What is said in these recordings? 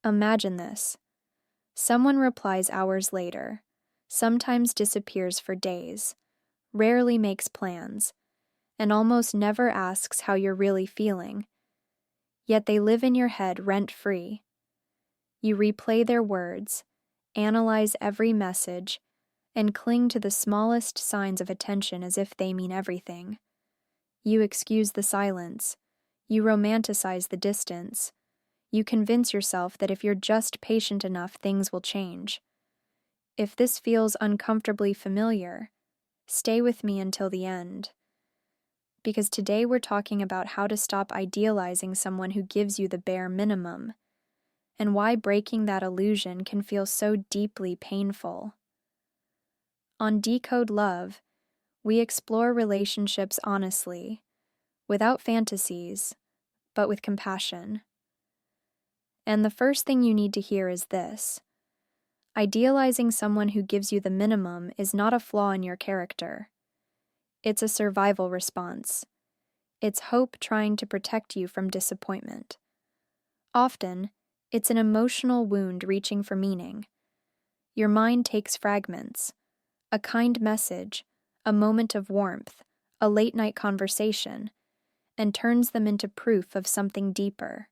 Imagine this. Someone replies hours later, sometimes disappears for days, rarely makes plans, and almost never asks how you're really feeling. Yet they live in your head rent-free. You replay their words, analyze every message, and cling to the smallest signs of attention as if they mean everything. You excuse the silence. You romanticize the distance. You convince yourself that if you're just patient enough, things will change. If this feels uncomfortably familiar, stay with me until the end. Because today we're talking about how to stop idealizing someone who gives you the bare minimum, and why breaking that illusion can feel so deeply painful. On Decode Love, we explore relationships honestly, without fantasies, but with compassion. And the first thing you need to hear is this. Idealizing someone who gives you the minimum is not a flaw in your character. It's a survival response. It's hope trying to protect you from disappointment. Often, it's an emotional wound reaching for meaning. Your mind takes fragments, a kind message, a moment of warmth, a late-night conversation, and turns them into proof of something deeper.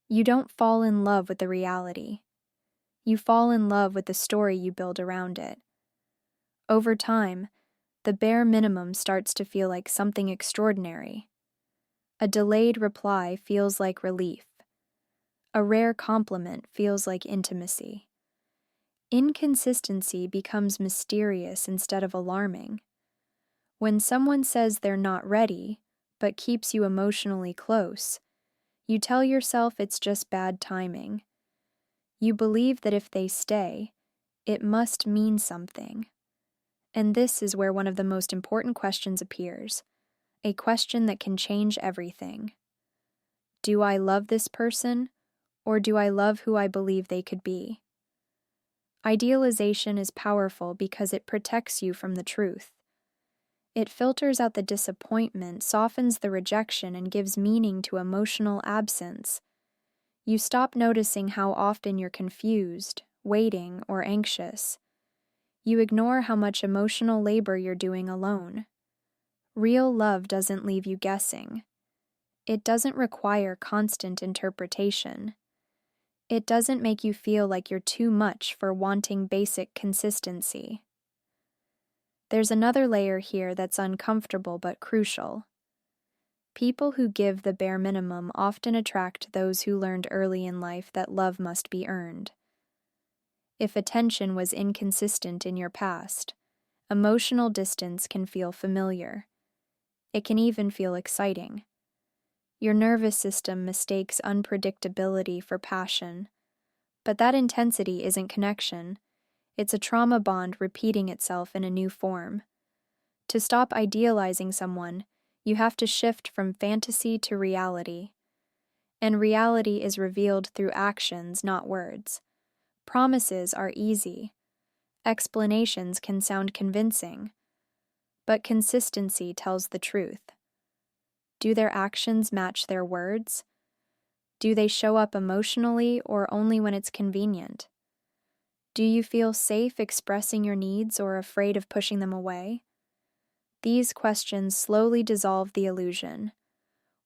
You don't fall in love with the reality. You fall in love with the story you build around it. Over time, the bare minimum starts to feel like something extraordinary. A delayed reply feels like relief. A rare compliment feels like intimacy. Inconsistency becomes mysterious instead of alarming. When someone says they're not ready, but keeps you emotionally close, you tell yourself it's just bad timing. You believe that if they stay, it must mean something. And this is where one of the most important questions appears, a question that can change everything. Do I love this person, or do I love who I believe they could be? Idealization is powerful because it protects you from the truth. It filters out the disappointment, softens the rejection, and gives meaning to emotional absence. You stop noticing how often you're confused, waiting, or anxious. You ignore how much emotional labor you're doing alone. Real love doesn't leave you guessing. It doesn't require constant interpretation. It doesn't make you feel like you're too much for wanting basic consistency. There's another layer here that's uncomfortable but crucial. People who give the bare minimum often attract those who learned early in life that love must be earned. If attention was inconsistent in your past, emotional distance can feel familiar. It can even feel exciting. Your nervous system mistakes unpredictability for passion. But that intensity isn't connection. It's a trauma bond repeating itself in a new form. To stop idealizing someone, you have to shift from fantasy to reality. And reality is revealed through actions, not words. Promises are easy. Explanations can sound convincing. But consistency tells the truth. Do their actions match their words? Do they show up emotionally or only when it's convenient? Do you feel safe expressing your needs or afraid of pushing them away? These questions slowly dissolve the illusion.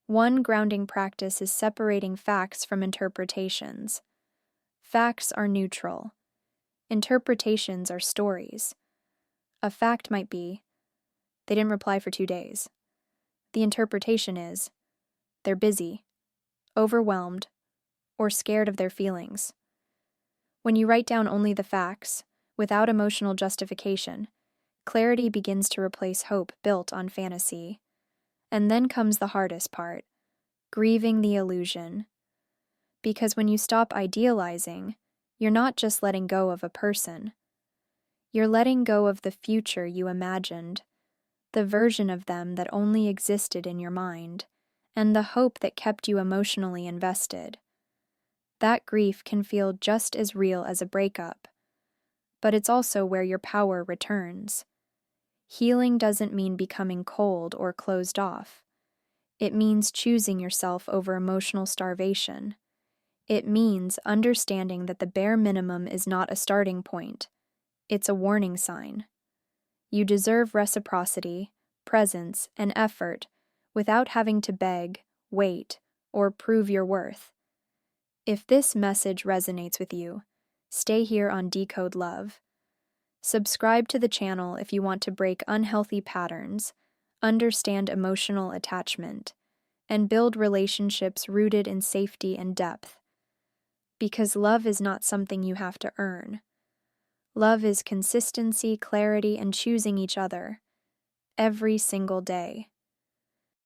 One grounding practice is separating facts from interpretations. Facts are neutral. Interpretations are stories. A fact might be, they didn't reply for 2 days. The interpretation is, they're busy, overwhelmed, or scared of their feelings. When you write down only the facts, without emotional justification, clarity begins to replace hope built on fantasy. And then comes the hardest part, grieving the illusion. Because when you stop idealizing, you're not just letting go of a person. You're letting go of the future you imagined, the version of them that only existed in your mind, and the hope that kept you emotionally invested. That grief can feel just as real as a breakup, but it's also where your power returns. Healing doesn't mean becoming cold or closed off. It means choosing yourself over emotional starvation. It means understanding that the bare minimum is not a starting point, it's a warning sign. You deserve reciprocity, presence, and effort without having to beg, wait, or prove your worth. If this message resonates with you, stay here on Decode Love. Subscribe to the channel if you want to break unhealthy patterns, understand emotional attachment, and build relationships rooted in safety and depth. Because love is not something you have to earn. Love is consistency, clarity, and choosing each other every single day.